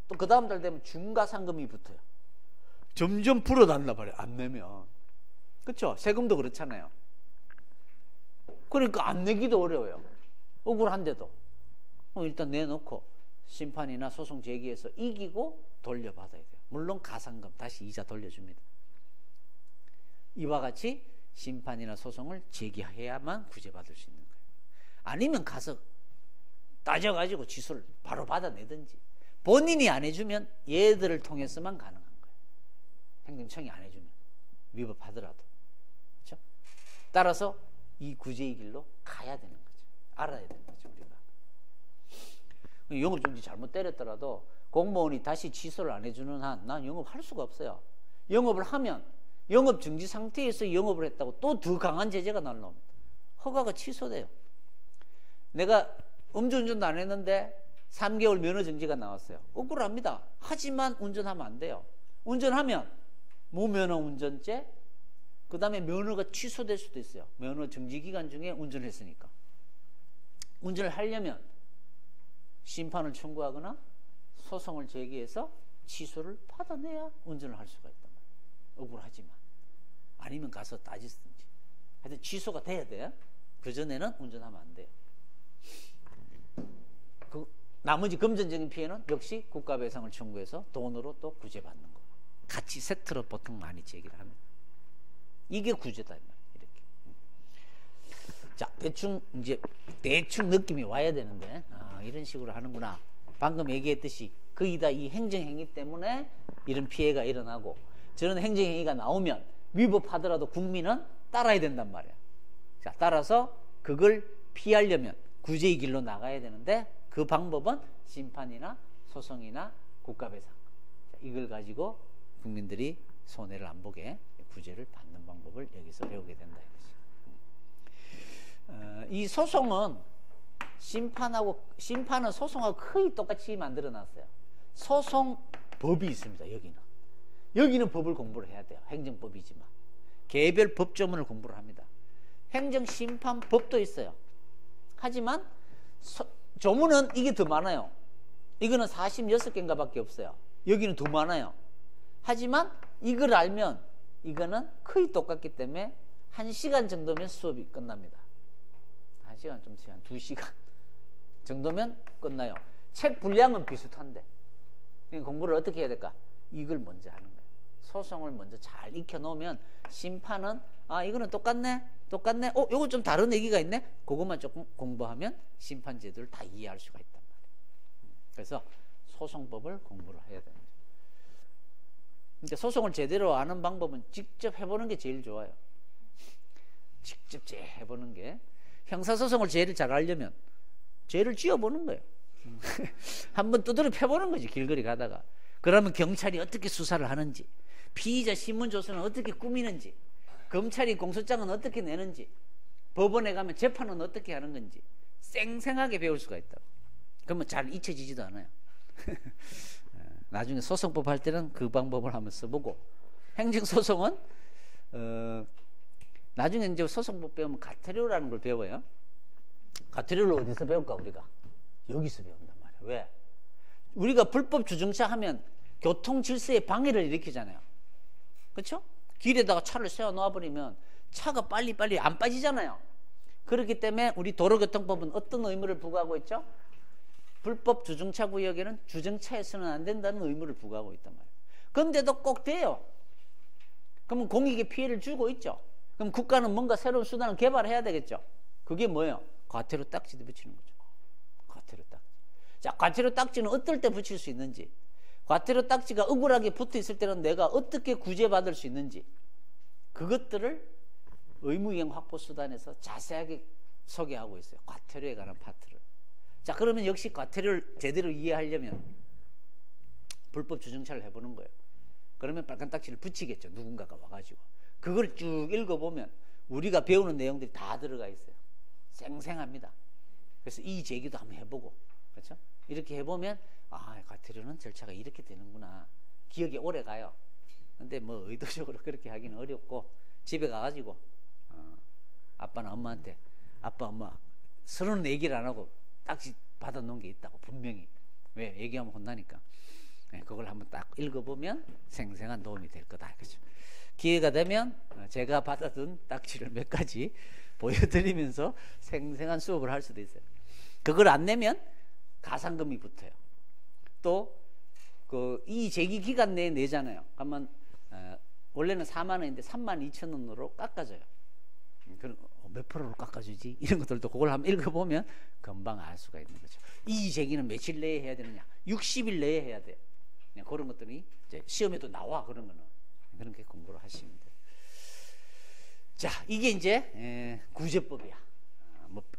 또 그 다음 달 되면 중가상금이 붙어요. 점점 불어난다 말이에요. 안 내면. 그렇죠? 세금도 그렇잖아요. 그러니까 안 내기도 어려워요. 억울한데도. 일단 내놓고 심판이나 소송 제기해서 이기고 돌려받아야 돼요. 물론 가상금 다시 이자 돌려줍니다. 이와 같이 심판이나 소송을 제기해야만 구제받을 수 있는 거예요. 아니면 가서 따져가지고 취소를 바로 받아내든지, 본인이 안 해주면 얘들을 통해서만 가능한 거예요. 행정청이 안 해주면 위법하더라도. 그렇죠? 따라서 이 구제의 길로 가야 되는 거죠. 알아야 되는 거죠, 우리가. 영업정지 잘못 때렸더라도 공무원이 다시 취소를 안 해주는 한 난 영업할 수가 없어요. 영업을 하면 영업정지 상태에서 영업을 했다고 또 더 강한 제재가 날라옵니다. 허가가 취소돼요. 내가 음주운전도 안 했는데 3개월 면허정지가 나왔어요. 억울합니다. 하지만 운전하면 안 돼요. 운전하면 무면허 운전죄, 그 다음에 면허가 취소될 수도 있어요. 면허 정지 기간 중에 운전을 했으니까. 운전을 하려면 심판을 청구하거나 소송을 제기해서 취소를 받아내야 운전을 할 수가 있단 말이에요. 억울하지만. 아니면 가서 따지든지. 하여튼 취소가 돼야 돼요. 그전에는 운전하면 안 돼요. 나머지 금전적인 피해는 역시 국가배상을 청구해서 돈으로 또 구제받는 거. 같이 세트로 보통 많이 제기를 합니다. 이게 구제다, 이렇게. 자, 대충 느낌이 와야 되는데, 이런 식으로 하는구나. 방금 얘기했듯이 거의 다 이 행정행위 때문에 이런 피해가 일어나고, 저런 행정행위가 나오면 위법하더라도 국민은 따라야 된단 말이야. 자, 따라서 그걸 피하려면 구제의 길로 나가야 되는데, 그 방법은 심판이나 소송이나 국가배상. 자, 이걸 가지고 국민들이 손해를 안 보게 구제를 받는 방법을 여기서 배우게 된다. 이 소송은 심판은 소송하고 거의 똑같이 만들어 놨어요. 소송법이 있습니다. 여기는 법을 공부를 해야 돼요. 행정법이지만 개별 법조문을 공부를 합니다. 행정심판법도 있어요. 하지만 조문은 이게 더 많아요. 이거는 46개인가 밖에 없어요. 여기는 더 많아요. 하지만 이걸 알면 이거는 거의 똑같기 때문에 1시간 정도면 수업이 끝납니다. 1시간 좀 한 2시간 정도면 끝나요. 책 분량은 비슷한데 공부를 어떻게 해야 될까? 이걸 먼저 하는 거예요. 소송을 먼저 잘 익혀놓으면 심판은 이거는 똑같네. 요거 좀 다른 얘기가 있네. 그것만 조금 공부하면 심판 제도를 다 이해할 수가 있단 말이에요. 그래서 소송법을 공부를 해야 됩니다. 근데 소송을 제대로 아는 방법은 직접 해보는 게 제일 좋아요. 직접 해보는 게. 형사소송을 제일 잘 알려면 죄를 지어보는 거예요. 한번 두드려 펴보는 거지, 길거리 가다가. 그러면 경찰이 어떻게 수사를 하는지, 피의자 신문조서는 어떻게 꾸미는지, 검찰이 공소장은 어떻게 내는지, 법원에 가면 재판은 어떻게 하는 건지 생생하게 배울 수가 있다고. 그러면 잘 잊혀지지도 않아요. 나중에 소송법 할 때는 그 방법을 한번 써보고, 행정소송은 나중에 이제 소송법 배우면 가태료라는 걸 배워요. 가태료를 어디서 배울까? 우리가 여기서 배운단 말이에요. 왜? 우리가 불법 주정차 하면 교통 질서에 방해를 일으키잖아요. 그렇죠? 길에다가 차를 세워 놓아버리면 차가 빨리빨리 안 빠지잖아요. 그렇기 때문에 우리 도로교통법은 어떤 의무를 부과하고 있죠? 불법 주정차 구역에는 주정차에서는 안 된다는 의무를 부과하고 있단 말이에요. 그런데도 꼭 돼요. 그러면 공익에 피해를 주고 있죠. 그럼 국가는 뭔가 새로운 수단을 개발해야 되겠죠. 그게 뭐예요? 과태료 딱지도 붙이는 거죠. 과태료 딱지. 자, 과태료 딱지는 어떨 때 붙일 수 있는지, 과태료 딱지가 억울하게 붙어 있을 때는 내가 어떻게 구제받을 수 있는지, 그것들을 의무이행 확보 수단에서 자세하게 소개하고 있어요. 과태료에 관한 파트를. 자, 그러면 역시 과태료를 제대로 이해하려면 불법 주정차를 해보는 거예요. 그러면 빨간 딱지를 붙이겠죠. 누군가가 와가지고. 그걸 쭉 읽어보면 우리가 배우는 내용들이 다 들어가 있어요. 생생합니다. 그래서 이 제기도 한번 해보고, 그렇죠? 이렇게 해보면 아, 과태료는 절차가 이렇게 되는구나. 기억이 오래 가요. 근데 뭐 의도적으로 그렇게 하기는 어렵고, 집에 가가지고 아빠나 엄마한테 아빠 엄마 서로는 얘기를 안 하고 딱지 받아놓은 게 있다고 분명히. 왜? 얘기하면 혼나니까. 네, 그걸 한번 딱 읽어보면 생생한 도움이 될 거다. 그렇죠? 기회가 되면 제가 받아둔 딱지를 몇 가지 보여드리면서 생생한 수업을 할 수도 있어요. 그걸 안 내면 가산금이 붙어요. 또 이 제기 기간 내에 내잖아요. 그러면 원래는 4만 원인데 3만 2천 원으로 깎아줘요. 그럼 몇 프로로 깎아주지? 이런 것들도 그걸 한번 읽어보면 금방 알 수가 있는 거죠. 이 제기는 며칠 내에 해야 되느냐? 60일 내에 해야 돼요. 그런 것들이 이제 시험에도 나와. 그런 거는 그렇게 공부를 하시면 돼요. 자, 이게 이제 구제법이야.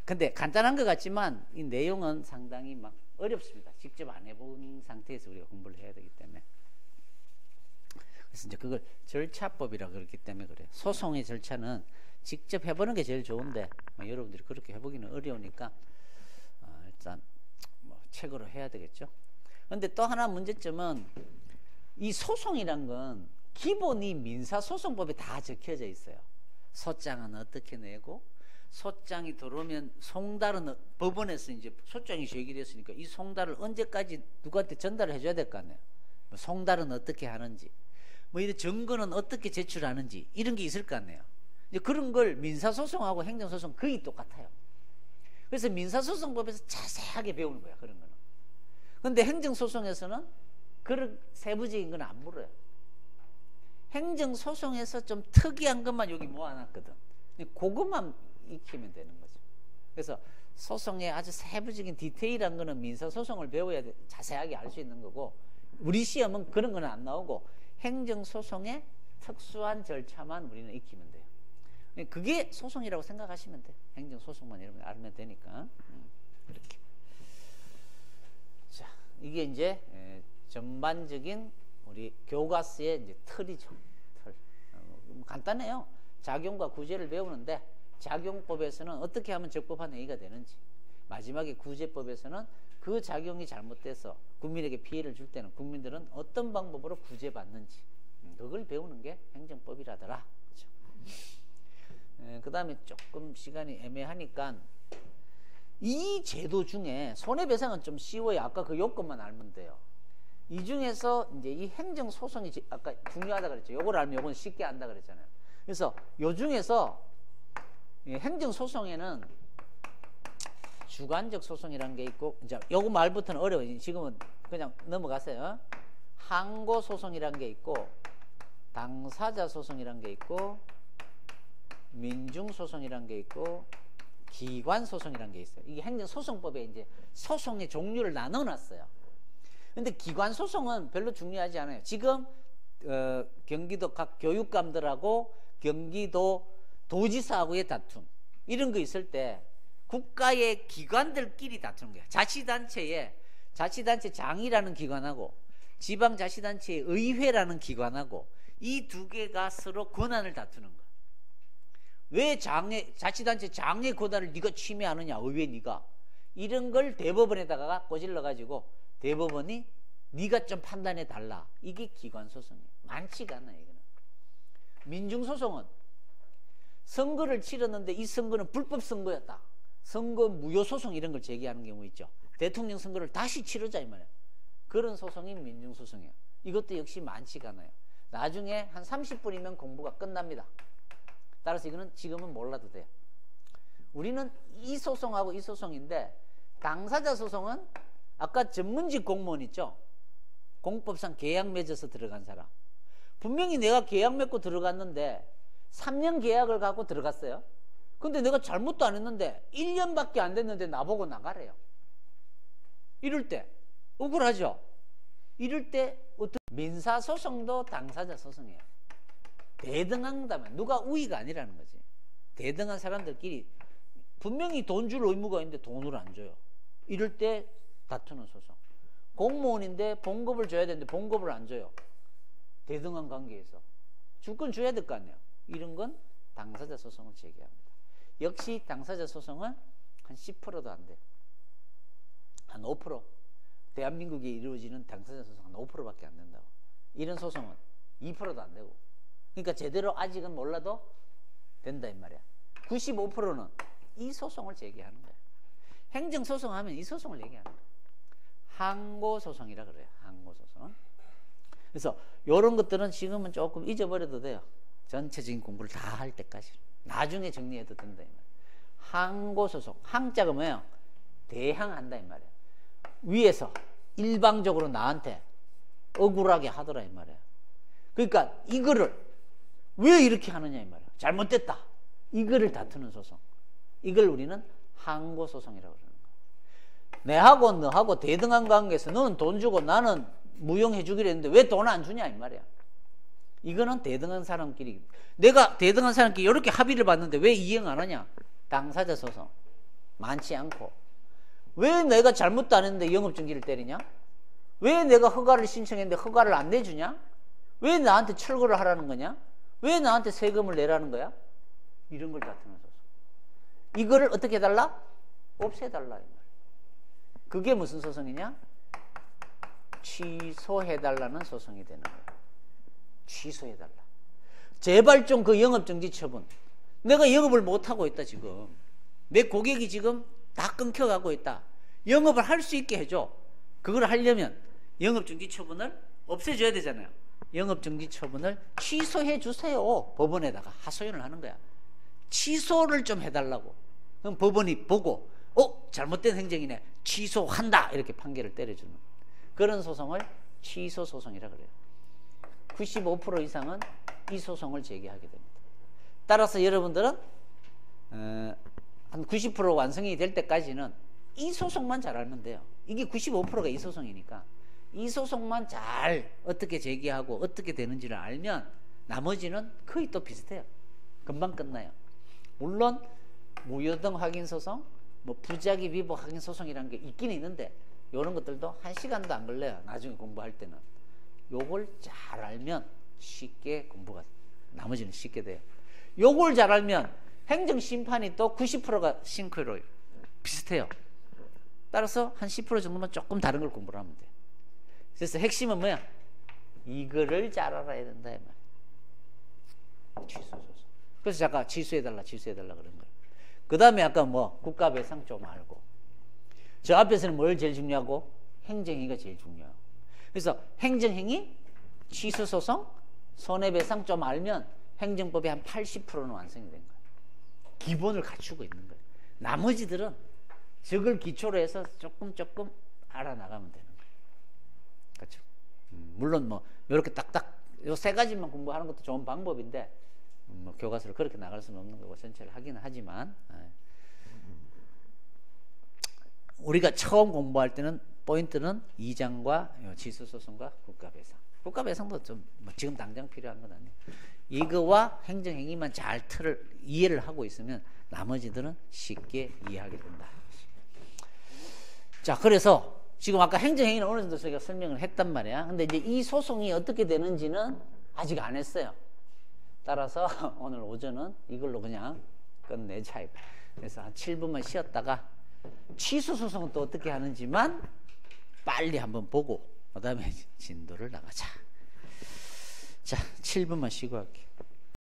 근데 간단한 것 같지만 이 내용은 상당히 막 어렵습니다. 직접 안 해본 상태에서 우리가 공부를 해야 되기 때문에. 그래서 이제 그걸 절차법이라 그렇기 때문에 그래요. 소송의 절차는 직접 해보는 게 제일 좋은데 여러분들이 그렇게 해보기는 어려우니까 일단 뭐 책으로 해야 되겠죠. 근데 또 하나 문제점은 이 소송이란 건 기본이 민사소송법에 다 적혀져 있어요. 소장은 어떻게 내고, 소장이 들어오면 송달은 법원에서 이제 소장이 제기됐으니까 이 송달을 언제까지 누구한테 전달을 해줘야 될 거 아니에요. 뭐 송달은 어떻게 하는지, 뭐 이런 증거는 어떻게 제출하는지 이런 게 있을 거 아니에요. 이제 그런 걸 민사소송하고 행정소송 거의 똑같아요. 그래서 민사소송법에서 자세하게 배우는 거야, 그런 거는. 근데 행정소송에서는 그런 세부적인 건 안 물어요. 행정소송에서 좀 특이한 것만 여기 모아놨거든. 그것만 익히면 되는 거죠. 그래서 소송의 아주 세부적인 디테일한 거는 민사소송을 배워야 자세하게 알 수 있는 거고, 우리 시험은 그런 거는 안 나오고 행정소송의 특수한 절차만 우리는 익히면 돼요. 그게 소송이라고 생각하시면 돼요. 행정소송만 여러분 알면 되니까. 이렇게. 자, 이게 이제 전반적인 우리 교과서의 이제 틀이죠. 틀. 간단해요. 작용과 구제를 배우는데 작용법에서는 어떻게 하면 적법한 행위가 되는지, 마지막에 구제법에서는 그 작용이 잘못돼서 국민에게 피해를 줄 때는 국민들은 어떤 방법으로 구제받는지, 그걸 배우는 게 행정법이라더라. 그렇죠? 그 다음에 조금 시간이 애매하니까 이 제도 중에 손해배상은 좀 쉬워요. 아까 그 요건만 알면 돼요. 이 중에서 이제 이 행정소송이 아까 중요하다 그랬죠. 요걸 알면 요건 쉽게 안다 그랬잖아요. 그래서 요 중에서 행정소송에는 주관적 소송이라는 게 있고, 이제 요거 말부터는 어려워요. 지금은 그냥 넘어가세요. 항고소송이라는 게 있고, 당사자 소송이라는 게 있고, 민중소송이라는 게 있고, 기관소송이라는 게 있어요. 이게 행정소송법에 이제 소송의 종류를 나눠놨어요. 근데 기관소송은 별로 중요하지 않아요. 지금 경기도 각 교육감들하고 경기도 도지사하고의 다툼, 이런 거 있을 때 국가의 기관들끼리 다투는 거예요. 자치단체 장이라는 기관하고 지방자치단체의 의회라는 기관하고 이 두 개가 서로 권한을 다투는 거예요. 왜 자치단체 장의 권한을 네가 침해하느냐, 의회 네가. 이런 걸 대법원에다가 꼬질러 가지고 대법원이 네가 좀 판단해 달라. 이게 기관소송이에요. 많지가 않아요. 이거는. 민중소송은 선거를 치렀는데 이 선거는 불법 선거였다, 선거 무효소송 이런 걸 제기하는 경우 있죠. 대통령 선거를 다시 치르자 이 말이에요. 그런 소송이 민중소송이에요. 이것도 역시 많지가 않아요. 나중에 한 30분이면 공부가 끝납니다. 따라서 이거는 지금은 몰라도 돼요. 우리는 이 소송하고 이 소송인데, 당사자 소송은 아까 전문직 공무원 있죠. 공법상 계약 맺어서 들어간 사람. 분명히 내가 계약 맺고 들어갔는데 3년 계약을 갖고 들어갔어요. 근데 내가 잘못도 안 했는데 1년밖에 안 됐는데 나보고 나가래요. 이럴 때 억울하죠. 이럴 때 어떤 민사소송도 당사자 소송이에요. 대등한다면 누가 우위가 아니라는 거지. 대등한 사람들끼리 분명히 돈 줄 의무가 있는데 돈을 안 줘요. 이럴 때 다투는 소송. 공무원인데 봉급을 줘야 되는데 봉급을 안 줘요. 대등한 관계에서. 줄 건 줘야 될 거 아니에요. 이런 건 당사자 소송을 제기합니다. 역시 당사자 소송은 한 10%도 안 돼요. 한 5%. 대한민국에 이루어지는 당사자 소송 한 5%밖에 안 된다고. 이런 소송은 2%도 안 되고. 그러니까 제대로 아직은 몰라도 된다 이 말이야. 95%는 이 소송을 제기하는 거야. 행정소송하면 이 소송을 얘기하는 거야. 항고소송이라 그래요. 항고소송. 그래서 이런 것들은 지금은 조금 잊어버려도 돼요. 전체적인 공부를 다 할 때까지. 나중에 정리해도 된다 이 말이야. 항고소송. 항자가 뭐예요? 대항한다 이 말이야. 위에서 일방적으로 나한테 억울하게 하더라 이 말이야. 그러니까 이거를 왜 이렇게 하느냐 이 말이야. 잘못됐다. 이거를 다투는 소송. 이걸 우리는 항고소송이라고 그러는 거야. 내하고 너하고 대등한 관계에서 너는 돈 주고 나는 무용해 주기로 했는데 왜 돈 안 주냐 이 말이야. 이거는 대등한 사람끼리. 내가 대등한 사람끼리 이렇게 합의를 봤는데 왜 이행 안 하냐. 당사자 소송 많지 않고. 왜 내가 잘못도 안 했는데 영업정지를 때리냐? 왜 내가 허가를 신청했는데 허가를 안 내주냐? 왜 나한테 철거를 하라는 거냐? 왜 나한테 세금을 내라는 거야? 이런 걸 다투는 소송. 이거를 어떻게 해달라? 없애달라 이 말이야. 그게 무슨 소송이냐? 취소해달라는 소송이 되는 거야. 취소해달라. 제발 좀 그 영업정지 처분. 내가 영업을 못하고 있다 지금. 내 고객이 지금 다 끊겨가고 있다. 영업을 할 수 있게 해줘. 그걸 하려면 영업정지 처분을 없애줘야 되잖아요. 영업정지 처분을 취소해 주세요. 법원에다가 하소연을 하는 거야. 취소를 좀 해달라고. 그럼 법원이 보고 잘못된 행정이네. 취소한다. 이렇게 판결을 때려주는 그런 소송을 취소소송이라 그래요. 95% 이상은 이 소송을 제기하게 됩니다. 따라서 여러분들은 한 90% 완성이 될 때까지는 이 소송만 잘 알면 돼요. 이게 95%가 이 소송이니까 이 소송만 잘 어떻게 제기하고 어떻게 되는지를 알면 나머지는 거의 또 비슷해요. 금방 끝나요. 물론 무효등 확인소송, 뭐 부작위 위법 확인소송이라는 게 있긴 있는데 이런 것들도 1시간도 안 걸려요. 나중에 공부할 때는. 요걸 잘 알면 쉽게 공부가, 나머지는 쉽게 돼요. 요걸 잘 알면 행정심판이 또 90%가 싱크로 비슷해요. 따라서 한 10% 정도만 조금 다른 걸 공부를 하면 돼요. 그래서 핵심은 뭐야? 이거를 잘 알아야 된다 이 말. 취소소송. 그래서 잠깐 취소해달라 그런 거예요. 그 다음에 아까 뭐 국가배상 좀 알고. 저 앞에서는 뭘 제일 중요하고? 행정행위가 제일 중요해요. 그래서 행정행위, 취소소송, 손해배상 좀 알면 행정법이 한 80%는 완성이 된 거예요. 기본을 갖추고 있는 거예요. 나머지들은 저걸 기초로 해서 조금 알아나가면 되는 거예요. 그렇죠? 물론 뭐 이렇게 딱딱 요 세 가지만 공부하는 것도 좋은 방법인데 뭐 교과서를 그렇게 나갈 수는 없는 거고 전체를 하기는 하지만 우리가 처음 공부할 때는 포인트는 2장과 취소소송과 국가배상. 국가배상도 좀 뭐 지금 당장 필요한 건 아니에요. 이거와 행정행위만 잘 이해를 하고 있으면 나머지들은 쉽게 이해하게 된다. 자, 그래서 지금 아까 행정행위는 어느 정도 저희가 설명을 했단 말이야. 근데 이제 이 소송이 어떻게 되는지는 아직 안 했어요. 따라서 오늘 오전은 이걸로 그냥 끝내자. 그래서 한 7분만 쉬었다가 취소소송은 또 어떻게 하는지만 빨리 한번 보고 그 다음에 진도를 나가자. 자, 7분만 쉬고 할게요.